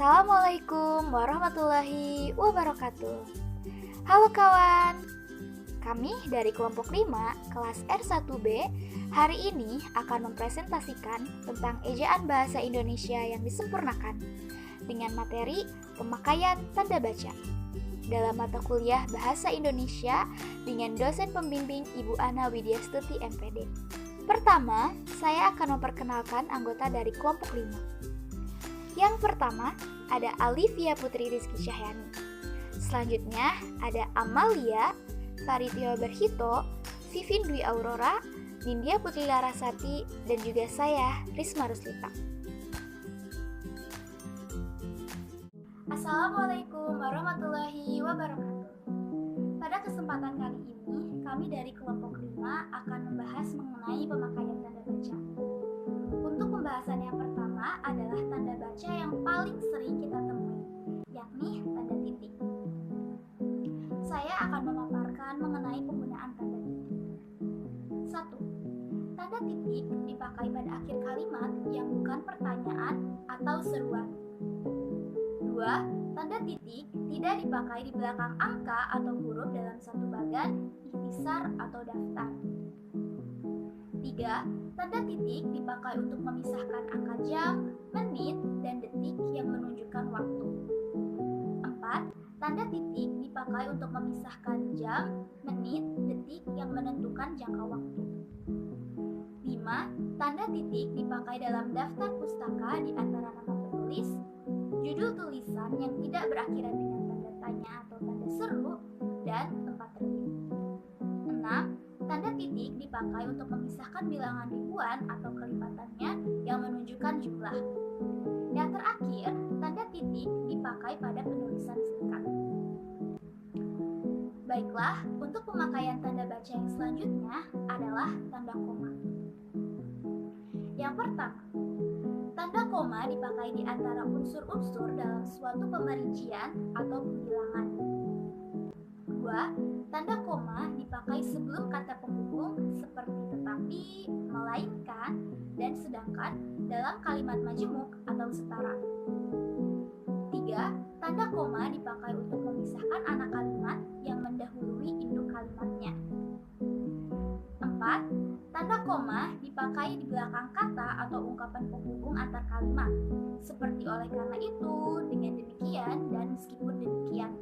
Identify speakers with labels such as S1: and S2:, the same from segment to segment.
S1: Assalamualaikum warahmatullahi wabarakatuh. Halo kawan, kami dari kelompok 5 kelas R1B hari ini akan mempresentasikan tentang ejaan bahasa Indonesia yang disempurnakan dengan materi pemakaian tanda baca dalam mata kuliah Bahasa Indonesia dengan dosen pembimbing Ibu Ana Widyastuti MPD. Pertama, saya akan memperkenalkan anggota dari kelompok 5. Yang pertama, ada Alivia Putri Rizky Cahyani. Selanjutnya, ada Amalia, Faritio Berhito, Vivin Dwi Aurora, Nindya Putri Larasati, dan juga saya, Risma Ruslita. Assalamualaikum warahmatullahi wabarakatuh. Pada kesempatan kali ini, kami dari kelompok 5 akan membahas mengenai pemakaian tanda baca. Untuk pembahasan yang pertama adalah tanda baca yang paling sering kita temui, yakni tanda titik. Saya akan memaparkan mengenai penggunaan tanda titik. 1. Tanda titik dipakai pada akhir kalimat yang bukan pertanyaan atau seruan. 2. Tanda titik tidak dipakai di belakang angka atau huruf dalam satu bagan, ikhtisar atau daftar. 3. Tanda titik dipakai untuk memisahkan angka jam, menit, dan detik yang menunjukkan waktu. 4. Tanda titik dipakai untuk memisahkan jam, menit, detik yang menentukan jangka waktu. 5. Tanda titik dipakai dalam daftar pustaka di antara nama penulis, judul tulisan yang tidak berakhiran dengan tanda tanya atau tanda seru, dan tempat terbit. 6. Tanda titik dipakai untuk memisahkan bilangan ribuan atau kelipatannya yang menunjukkan jumlah. Yang terakhir, tanda titik dipakai pada penulisan singkat. Baiklah, untuk pemakaian tanda baca yang selanjutnya adalah tanda koma. Yang pertama, tanda koma dipakai di antara unsur-unsur dalam suatu pemerincian atau pembilangan. 2. Tanda koma dipakai sebelum kata penghubung seperti tetapi, melainkan, dan sedangkan dalam kalimat majemuk atau setara. 3. Tanda koma dipakai untuk memisahkan anak kalimat yang mendahului induk kalimatnya. 4. Tanda koma dipakai di belakang kata atau ungkapan penghubung antar kalimat, seperti oleh karena itu, dengan demikian, dan meskipun demikian.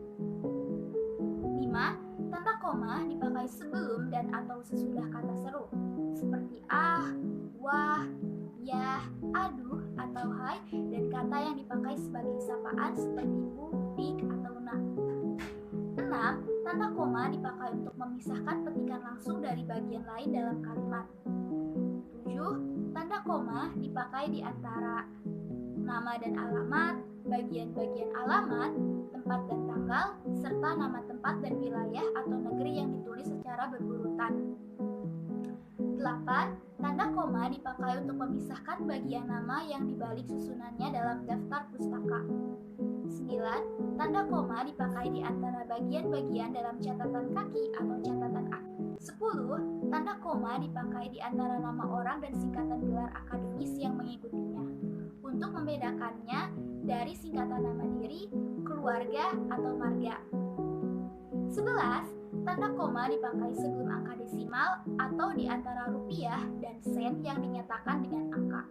S1: 5. Tanda koma dipakai sebelum dan atau sesudah kata seru, seperti ah, wah, ya, aduh, atau hai, dan kata yang dipakai sebagai sapaan seperti bu, pik, atau na. 6. Tanda koma dipakai untuk memisahkan petikan langsung dari bagian lain dalam kalimat. 7. Tanda koma dipakai di antara nama dan alamat, bagian-bagian alamat, tempat dan tanggal, serta nama tempat dan wilayah atau negeri yang ditulis secara berurutan. 8. Tanda koma dipakai untuk memisahkan bagian nama yang dibalik susunannya dalam daftar pustaka. 9. Tanda koma dipakai di antara bagian-bagian dalam catatan kaki atau catatan aki. 10. Tanda koma dipakai di antara nama orang dan singkatan gelar akademis yang mengikutinya, untuk membedakannya dari singkatan nama diri, keluarga, atau marga. 11. Tanda koma dipakai sebelum angka desimal atau di antara rupiah dan sen yang dinyatakan dengan angka.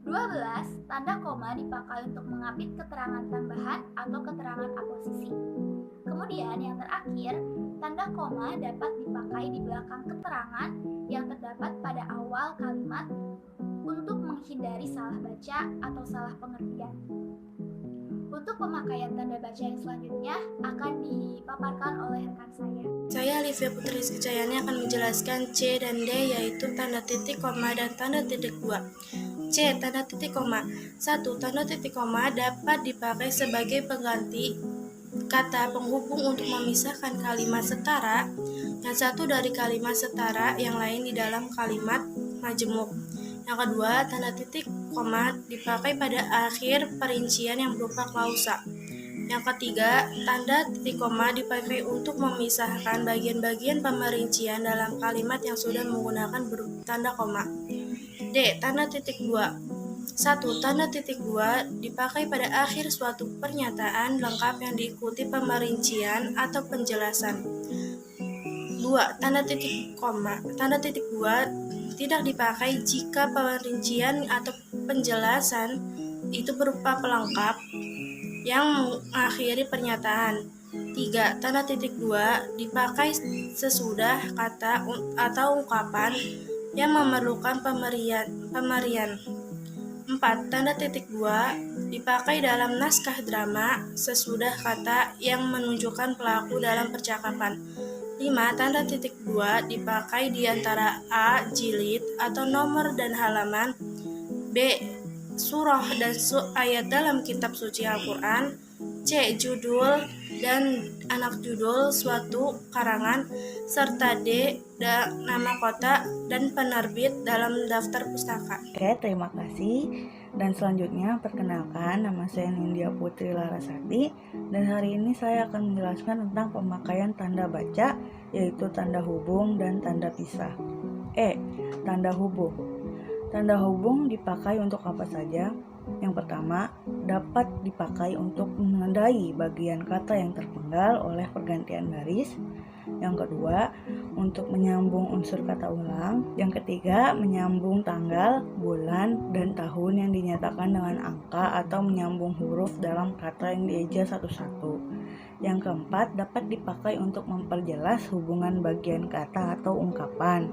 S1: 12. Tanda koma dipakai untuk mengapit keterangan tambahan atau keterangan aposisi. Kemudian yang terakhir, tanda koma dapat dipakai di belakang keterangan yang terdapat pada awal kalimat untuk menghindari salah baca atau salah pengertian. Untuk pemakaian tanda baca yang selanjutnya akan dipaparkan oleh rekan saya.
S2: Saya Alivia Putri Rizky Cahyani akan menjelaskan C dan D, yaitu tanda titik koma dan tanda titik 2. C. Tanda titik koma. 1. Tanda titik koma dapat dipakai sebagai pengganti kata penghubung untuk memisahkan kalimat setara yang satu dari kalimat setara yang lain di dalam kalimat majemuk. Yang kedua, tanda titik koma dipakai pada akhir perincian yang berupa klausa. Yang ketiga, tanda titik koma dipakai untuk memisahkan bagian-bagian pemerincian dalam kalimat yang sudah menggunakan tanda koma. D. Tanda titik 2. 1. Tanda titik dua dipakai pada akhir suatu pernyataan lengkap yang diikuti pemerincian atau penjelasan. 2. Tanda titik koma. Tanda titik dua tidak dipakai jika pemerincian atau penjelasan itu berupa pelengkap yang mengakhiri pernyataan. 3. Tanda titik dua dipakai sesudah kata atau ungkapan yang memerlukan pemerian. 4. Tanda titik dua dipakai dalam naskah drama sesudah kata yang menunjukkan pelaku dalam percakapan. 5. Tanda titik dua dipakai di antara A. Jilid atau nomor dan halaman, B. Surah dan ayat dalam kitab suci Al-Quran, C. Judul dan anak judul suatu karangan, serta D. Nama kota dan penerbit dalam daftar pustaka.
S3: Oke, terima kasih. Dan selanjutnya perkenalkan, nama saya Nindya Putri Larasati, dan hari ini saya akan menjelaskan tentang pemakaian tanda baca, yaitu tanda hubung dan tanda pisah. Tanda hubung. Tanda hubung dipakai untuk apa saja? Yang pertama, dapat dipakai untuk menandai bagian kata yang terpenggal oleh pergantian baris. Yang kedua, untuk menyambung unsur kata ulang. Yang ketiga, menyambung tanggal, bulan, dan tahun yang dinyatakan dengan angka atau menyambung huruf dalam kata yang dieja satu-satu. Yang keempat, dapat dipakai untuk memperjelas hubungan bagian kata atau ungkapan.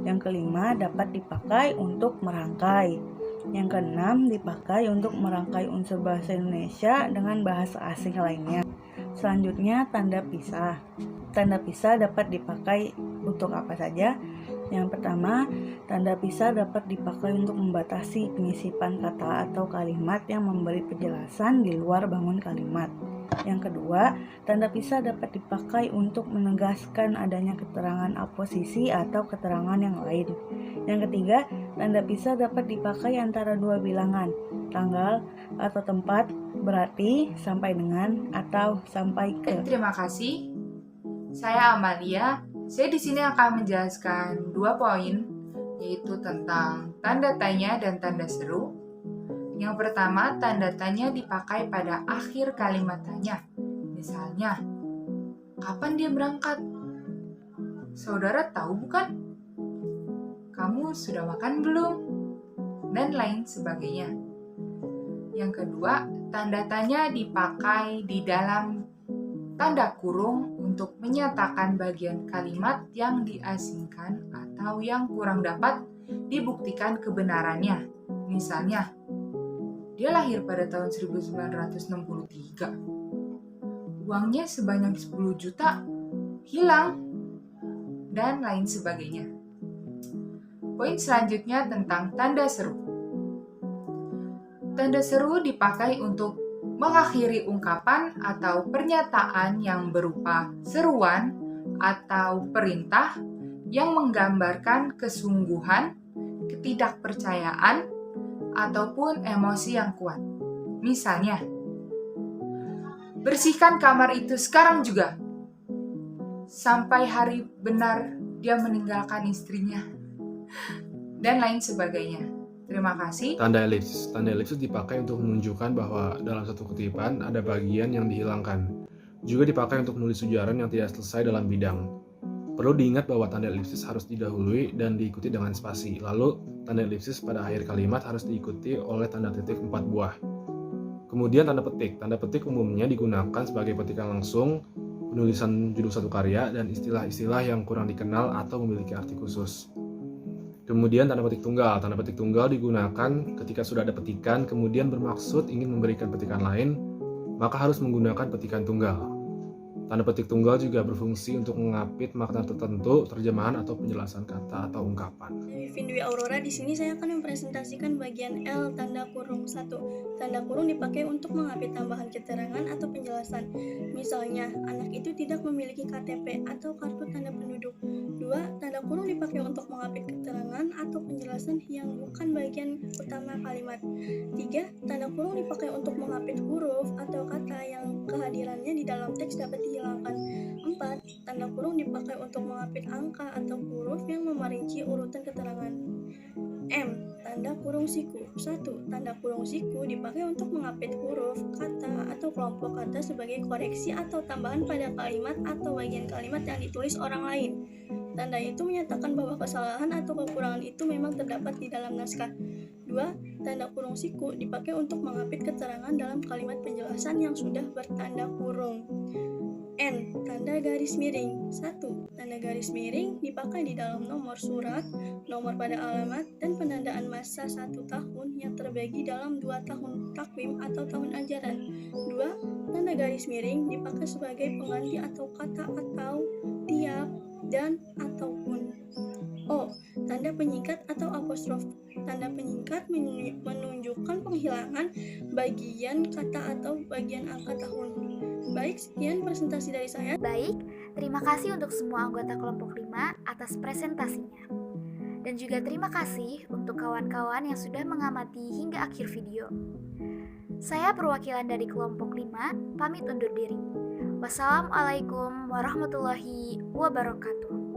S3: Yang kelima, dapat dipakai untuk merangkai. Yang keenam, dipakai untuk merangkai unsur bahasa Indonesia dengan bahasa asing lainnya. Selanjutnya, tanda pisah. Tanda pisah dapat dipakai untuk apa saja? Yang pertama, tanda pisah dapat dipakai untuk membatasi penyisipan kata atau kalimat yang memberi penjelasan di luar bangun kalimat. Yang kedua, tanda pisah dapat dipakai untuk menegaskan adanya keterangan aposisi atau keterangan yang lain. Yang ketiga, tanda pisah dapat dipakai antara dua bilangan, tanggal atau tempat, berarti sampai dengan atau sampai ke.
S4: Terima kasih. Saya Amalia. Saya di sini akan menjelaskan 2 poin, yaitu tentang tanda tanya dan tanda seru. Yang pertama, tanda tanya dipakai pada akhir kalimat tanya. Misalnya, kapan dia berangkat? Saudara tahu bukan? Kamu sudah makan belum? Dan lain sebagainya. Yang kedua, tanda tanya dipakai di dalam tanda kurung untuk menyatakan bagian kalimat yang diasingkan atau yang kurang dapat dibuktikan kebenarannya. Misalnya, dia lahir pada tahun 1963. Uangnya sebanyak 10 juta hilang, dan lain sebagainya. Poin selanjutnya tentang tanda seru. Tanda seru dipakai untuk mengakhiri ungkapan atau pernyataan yang berupa seruan atau perintah yang menggambarkan kesungguhan, ketidakpercayaan, ataupun emosi yang kuat. Misalnya, bersihkan kamar itu sekarang juga. Sampai hari benar dia meninggalkan istrinya. Dan lain sebagainya. Terima kasih.
S5: Tanda elips. Tanda elips dipakai untuk menunjukkan bahwa dalam satu kutipan ada bagian yang dihilangkan. Juga dipakai untuk menulis ujaran yang tidak selesai dalam bidang. Perlu diingat bahwa tanda elipsis harus didahului dan diikuti dengan spasi. Lalu, tanda elipsis pada akhir kalimat harus diikuti oleh tanda titik 4 buah. Kemudian tanda petik. Tanda petik umumnya digunakan sebagai petikan langsung, penulisan judul satu karya, dan istilah-istilah yang kurang dikenal atau memiliki arti khusus. Kemudian tanda petik tunggal. Tanda petik tunggal digunakan ketika sudah ada petikan, kemudian bermaksud ingin memberikan petikan lain, maka harus menggunakan petikan tunggal. Tanda petik tunggal juga berfungsi untuk mengapit makna tertentu, terjemahan atau penjelasan kata atau ungkapan.
S6: Vivin Dwi Aurora, di sini saya akan mempresentasikan bagian L tanda kurung 1. Tanda kurung dipakai untuk mengapit tambahan keterangan atau penjelasan. Misalnya, anak itu tidak memiliki KTP atau kartu tanda penduduk. 2. Tanda kurung dipakai untuk mengapit keterangan atau penjelasan yang bukan bagian utama kalimat. 3. Tanda kurung dipakai untuk mengapit huruf atau kata yang kehadirannya di di dalam teks dapat dihilangkan. 4. Tanda kurung dipakai untuk mengapit angka atau huruf yang memerinci urutan keterangan. M. Tanda kurung siku. 1. Tanda kurung siku dipakai untuk mengapit huruf, kata, atau kelompok kata sebagai koreksi atau tambahan pada kalimat atau bagian kalimat yang ditulis orang lain. Tanda itu menyatakan bahwa kesalahan atau kekurangan itu memang terdapat di dalam naskah. 2. Tanda kurung siku dipakai untuk mengapit keterangan dalam kalimat penjelasan yang sudah bertanda kurung. N. Tanda garis miring. 1. Tanda garis miring dipakai di dalam nomor surat, nomor pada alamat, dan penandaan masa 1 tahun yang terbagi dalam 2 tahun takwim atau tahun ajaran. 2. Tanda garis miring dipakai sebagai pengganti atau kata atau tiap, dan, ataupun. O. Tanda penyingkat atau apostrof. Tanda penyingkat menunjukkan penghilangan bagian kata atau bagian angka tahun. Baik, sekian presentasi dari saya.
S1: Baik, terima kasih untuk semua anggota kelompok 5 atas presentasinya. Dan juga terima kasih untuk kawan-kawan yang sudah mengamati hingga akhir video. Saya perwakilan dari kelompok 5, pamit undur diri. Wassalamualaikum warahmatullahi wabarakatuh.